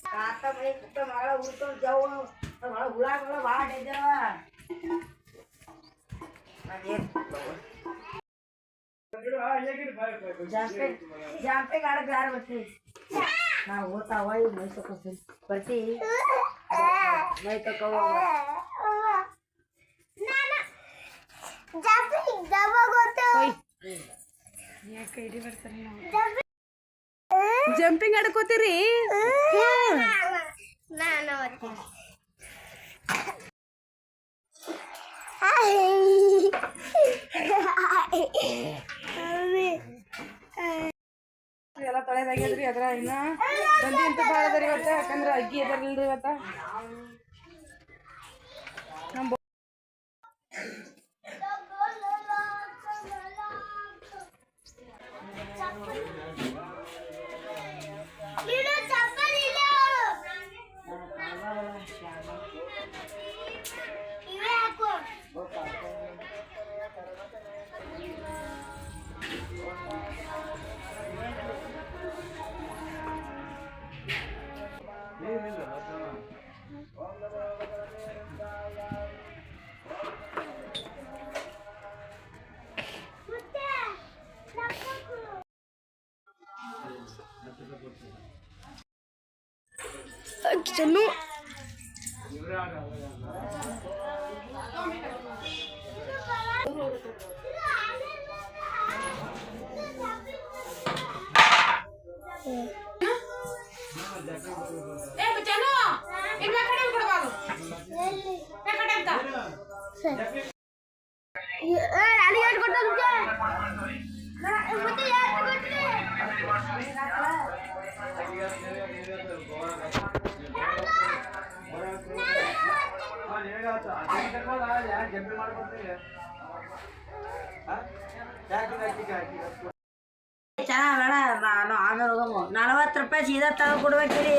ಕಾಕ ಮೈ ಕುತ್ತ ಮಗಳ ಉಳ್ಕೊಂಡು ಜವ್ ಹುಳಗಳ ಭಾಳ ಡೇಂಜರವ ಜಾಂಪೆ ಆಡಕ್ಕೆ ಯಾರು ಬರ್ತೀವಿ ನಾವು ಓದ್ತಾವ ಈಗ ಮೈ ತಕೋತೀನಿ ಬರ್ತೀವಿ ಮೈ ತಕೋ ಜಂಪಿಂಗ್ ಆಡ್ಕೋತೀರಿ ಎಲ್ಲ ತೊಳೆದಾಗ್ಯದ್ರಿ ಅದ್ರ ಇನ್ನ ಬಂದಿ ಅಂತ ಭಾಳ ಅದ ರೀ ಇವತ್ತ ಯಾಕಂದ್ರೆ ಅಗ್ಗಿ ಅದರಿಲ್ರಿ ಇವತ್ತ ನಮ್ಮ ಚನ್ನು ಚೆನ್ನಾಗ ನಾನು ಆಮೇಲೆ ಹೋಗಮ್ಮ 40 ರೂಪಾಯಿ ಸೀದಾ ತಗೊಂಡು ಕೊಡ್ಬೇಕಿರಿ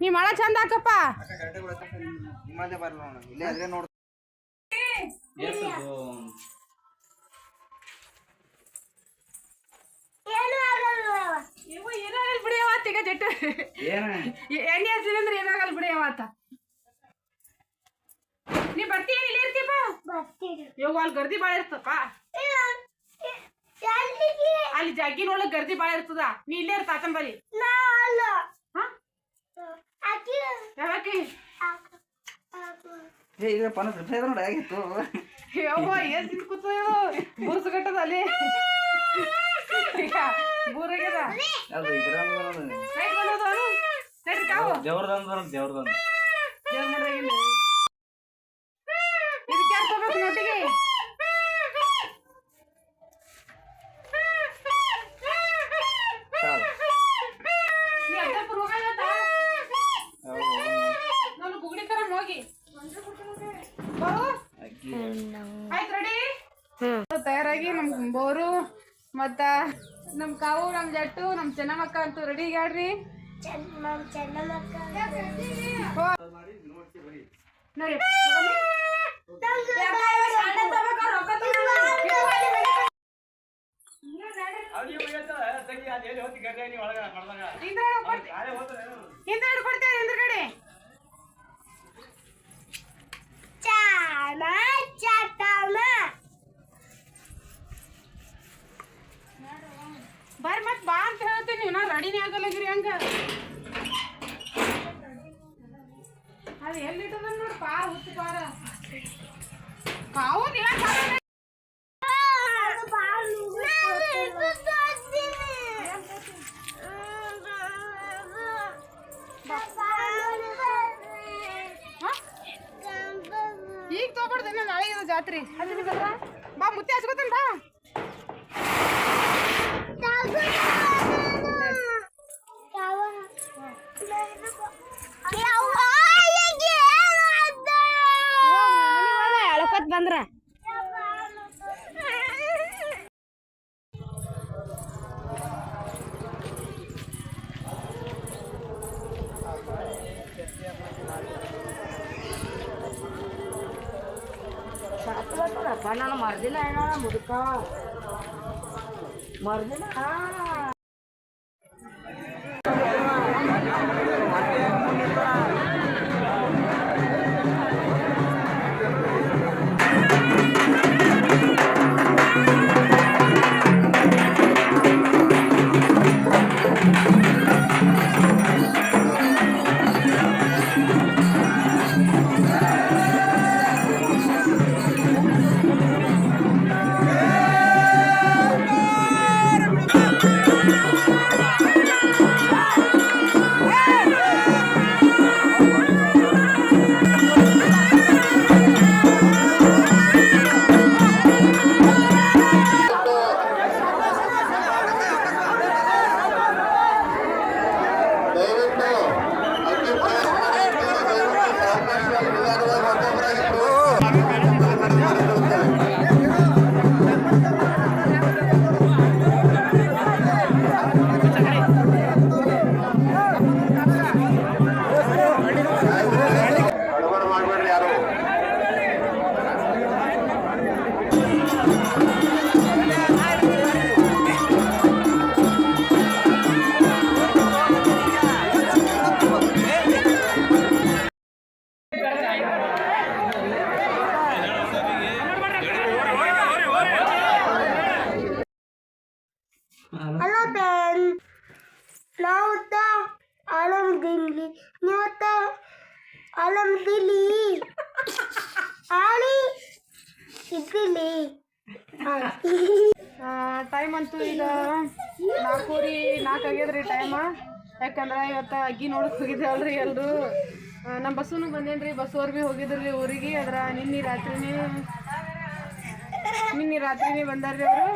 ನೀ ಮಳ ಚಂದ ಹಾಕಪ್ಪ. ಏನಾಗಲ್ಲ ಬಿಡಿಯವ ಈಗ ಜಟ್ಟು ಎಣ್ಣೆ ಹಚ್ಚಿದ್ರೆ ಅಂದ್ರೆ ಏನಾಗಲ್ಲ ಬಿಡಿಯವ ಆತ. ನೀ ಬರ್ತೀಯ ಇಲ್ಲಿ ಇರ್ತೀಯಪ್ಪ. ಇವಾಗ ಅಲ್ಲಿ ಗರ್ದಿ ಬಾಳ ಇರ್ತಪ್ಪ. ಅಲ್ಲಿ ಜಗ್ಗಿನೊಳಗೆ ಗರ್ದಿ ಬಾಳ ಇರ್ತದ. ನೀ ಇಲ್ಲೇ ಇರ್ತ ಆತನ್ ಬರಿ. ಯಾವಾಕಿ ಯವ್ವ ಏನ್ ತಿಂದು ಕೂತ ಬುರ್ಸಗಟ್ಟದ ಅಲ್ಲಿ ಬೂರಾಗ್ಯದ ದೇವ್ರ ಮಾಡ್ದಾಗಿಲ್ಲ. ಇದಕ್ಕೆ ಯಾಕೆ ಹೋಗ್ಬೇಕು ನೋಟಿಗೆ? ನೀ ಅಜ್ಜಪುರ ಹೋಗತ್ತ ನಾನು ಗುಗಡಿ ಕರ ಹೋಗಿ ಆಯ್ತು ರೆಡಿ. ತಯಾರಾಗಿ ನಮ್ ಬೋರು ಮತ್ತ ನಮ್ ಕಾವು ನಮ್ ಜಟ್ಟು ನಮ್ ಚೆನ್ನಮ್ಮಕ್ಕ ಅಂತೂ ರೆಡಿ ಆಗ್ಯಾಡ್ರಿ. ನೋಡಿ ಹಿಂದ್ಗಡೆ ಬರ್ರಿ ಮತ್ ಬಾ ಅಂತ ಹೇಳ್ತೀನಿ. ನೀವು ನಾ ರೆಡಿನೇ ಆಗಲ್ಲಗಿರಿ ಹಂಗ. ಅದು ಎಲ್ಲಿಟ್ಟದ ನೋಡಿ ಪಾರ ಹುಚ್ಚು ಪಾರ ಕಾವು ಈಗ ತಗೊಬಾರ್ದು. ಇನ್ನ ನಾಳೆ ಜಾತ್ರೆ ಬಾ ಮುತ್ತೆ ಹಚ್ಕೋತೇನೆ ಬಾ. ಎಳ್ಕೊತ್ ಬಂದ್ರ ನಾನು ಮರ್ದಿಲ್ಲ ಏನ ಮುದುಕ ಮರ್ದಿಲ್ಲ. ಟೈಮ್ ಅಂತೂ ಈಗ 4:04 ಆಗ್ಯದ್ರಿ ಟೈಮ. ಯಾಕಂದ್ರೆ ಇವತ್ತು ಅಗ್ಗಿ ನೋಡಕ್ ಹೋಗಿದ್ದೇವಲ್ರಿ ಎಲ್ಲರೂ. ನಮ್ಮ ಬಸ್ಸೂ ಬಂದೇನ್ರಿ. ಬಸ್ಸವ್ರು ಭೀ ಹೋಗಿದ್ರಿ ಊರಿಗೆ. ಅದ್ರ ನಿನ್ನೆ ರಾತ್ರಿನೇ ಬಂದಾರ್ರಿ ಅವರು.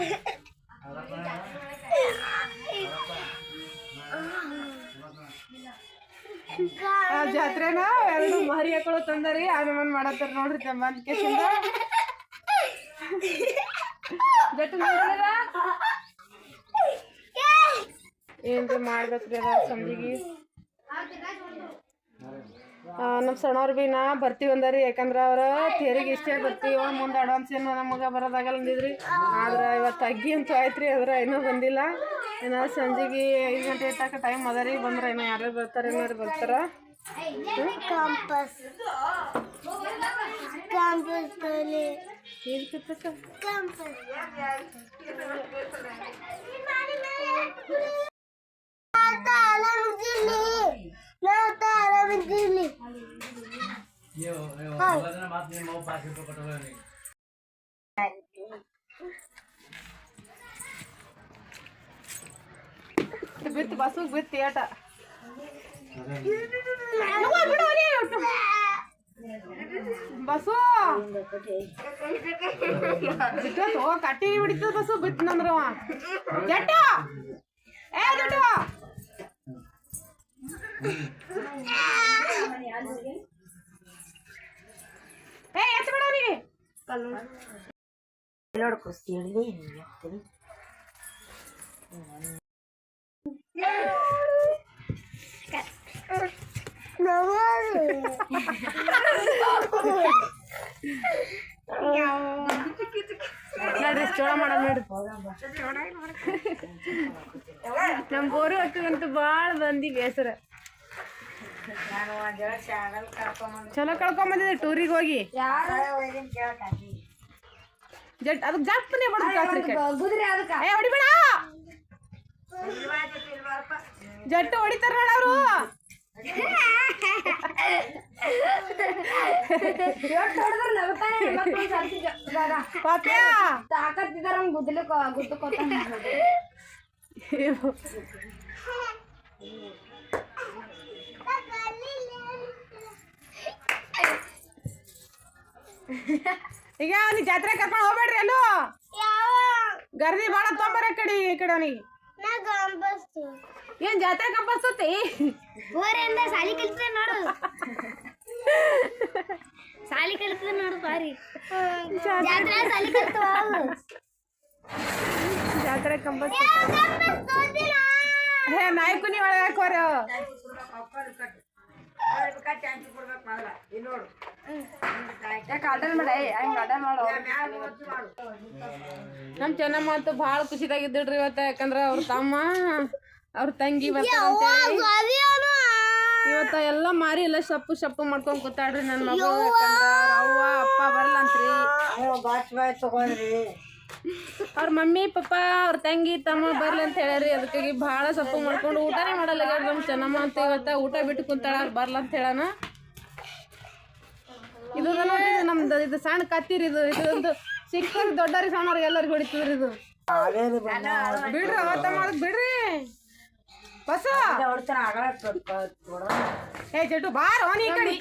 ಜಾತ್ರೆನ 2 ಮಾರಿ ಹಾಕೊಳ್ಳೋ ತಂದಾರಿ. ಆಮೇಲೆ ಮಾಡತ್ತಾರ ನೋಡ್ರಿ ಬಂದ್ ಕೇಸಿಂದ. ಏನ್ರಿ ಮಾಡ್ಬೇಕ್ರಿ ಅದ ಸಂಜಿಗೆ. ನಮ್ಮ ಸಣ್ಣವ್ರು ಭೀ ನಾ ಬರ್ತೀವಿ ಅಂದಾರಿ, ಯಾಕಂದ್ರೆ ಅವ್ರ ತೇರಿಗೆ ಇಷ್ಟೇ ಬರ್ತೀವಿ, ಮುಂದೆ ಅಡ್ವಾನ್ಸ್ ಏನು ನಮಗೆ ಬರೋದಾಗಲ್ಲ ಅಂದಿದ್ರಿ. ಆದ್ರೆ ಇವತ್ತು ಅಗ್ಗಿ ಅಂತೂ ಆಯ್ತು ರೀ, ಆದ್ರೆ ಇನ್ನೂ ಬಂದಿಲ್ಲ. ಏನೋ ಸಂಜೆಗೆ 5 ಗಂಟೆ ತನಕ ಟೈಮ್ ಅದ ರೀ. ಬಂದ್ರೆ ಇನ್ನೂ ಯಾರ್ಯಾರು ಬರ್ತಾರೆ, ಏನಾರು ಬರ್ತಾರೆ. ಬಿತ್ತು ಬಸ್ಸು ಬಿತ್ತು ಏಟ ಬಸ್ಸು ಬಿಟ್ಟು ಕಟ್ಟಿ ಹಿಡಿತದ ಬಸ್ಸು ಬಿತ್ತಂದ್ರ ಜಟ್ಟ ಏ ಜಟ್ಟು ಏ ಎತ್ತು ಬಿಡ ಅವನಿಗೆ ಕುಸ್ತಿ ಹಿಡಿದು ನೋಡ್ರಿ ಚೋಳ ಮಾಡೋದು ನೋಡ್ರಿ. ನಮ್ಮ ಬೋರು ಹೊತ್ತಿಗಂತೂ ಭಾಳ ಮಂದಿ ಬೇಸರ. ಚಲೋ ಕಳ್ಕೊಂಬಂದಿದೆ ಟೂರಿಗೆ ಹೋಗಿ. ಜಟ್ ಅದಕ್ಕೆ ಜಾಸ್ತಿನೇ ಗುದ್ರಿ ಅದಕ್ಕೆ ಏ ಹೊಡಿಬೇಡ, ಜಟ್ಟು ಹೊಡಿತಾರ ನೋಡ ಅವರು. ತಾಕತ್ತಿದಾರ ಗುದ್ದಕೋತ ಈಗ ಅವ್ನಿಗೆ ಜಾತ್ರೆ ಕರ್ಕೊಂಡು ಹೋಗ್ಬೇಡ್ರಿ ಅಲ್ಲೂ. ಗರ್ದಿ ಭಾಳ ತೊಂಬರ ಕಡೆ ಈ ಕಡೆ ಅವನಿಗೆ ಏನ್ ಜಾತ್ರೆ ಕಂಪಸ್ತತಿ ಸಾಲಿ ಕಲಿತದೆ ನೋಡು, ಸಾಲಿ ಕಲಿತದೆ ನೋಡು ಬಾರಿ ಸಾಲಿ ಕಲಿತ ಜಾತ್ರೆ ಕಂಪಸ್ ಹೇ ನಾಯ್ಕುನಿ ಒಳಗೆ ಹಾಕೋರ ನಮ್ ಚೆನ್ನಮ್ಮ ಅಂತೂ ಭಾಳ ಖುಷಿದಾಗಿದ್ದಿಡ್ರಿ ಇವತ್ತ. ಯಾಕಂದ್ರ ಅವ್ರ ತಮ್ಮ ಅವ್ರ ತಂಗಿ ಇವತ್ತ ಎಲ್ಲ ಮಾರಿ ಎಲ್ಲ ಶಪ್ಪು ಮಾಡ್ಕೊಂಡ್ ಕೂತಾಡ್ರಿ ನನ್ ಮಗಳು. ಯಾಕಂದ್ರ ಅವ್ವ ಅಪ್ಪ ಬರಲ್ಲಂತ್ರಿ, ತಗೊಂಡ್ರಿ ಅವ್ರ ಮಮ್ಮಿ ಪಪ್ಪ ಅವ್ರ ತಂಗಿ ತಮ್ಮ ಬರ್ಲಿ ಅಂತ ಹೇಳ್ಯಾರಿ. ಅದಕ್ಕಾಗಿ ಭಾಳ ಸಪ್ಪು ಮಾಡ್ಕೊಂಡು ಊಟನೇ ಮಾಡಲ್ಲ ನಮ್ ಚೆನ್ನಮ್ಮ ಅಂತ. ಇವತ್ತ ಊಟ ಬಿಟ್ಟು ಕುಂತಾಳ, ಅವ್ರು ಬರ್ಲ ಅಂತ ಹೇಳಣ. ಇದು ನೋಡ್ರಿ ನಮ್ದು ಇದು ಸಣ್ಣ ಕತ್ತೀರಿ, ಇದೊಂದು ಚಿಕ್ಕವ್ರಿಗೆ ದೊಡ್ಡವ್ರಿಗೆ ಸಣ್ಣವ್ರಿಗೆ ಎಲ್ಲರಿಗೂ ಹೊಡಿತದ್ರಿ ಇದು. ಬಿಡ್ರಿ ಅವತ್ತ ಮಾಡೋದು ಬಿಡ್ರಿ ಬಸ್. ಏ ಜಟ್ಟು ಬಾರ ಓಡಿ ಓಡಿ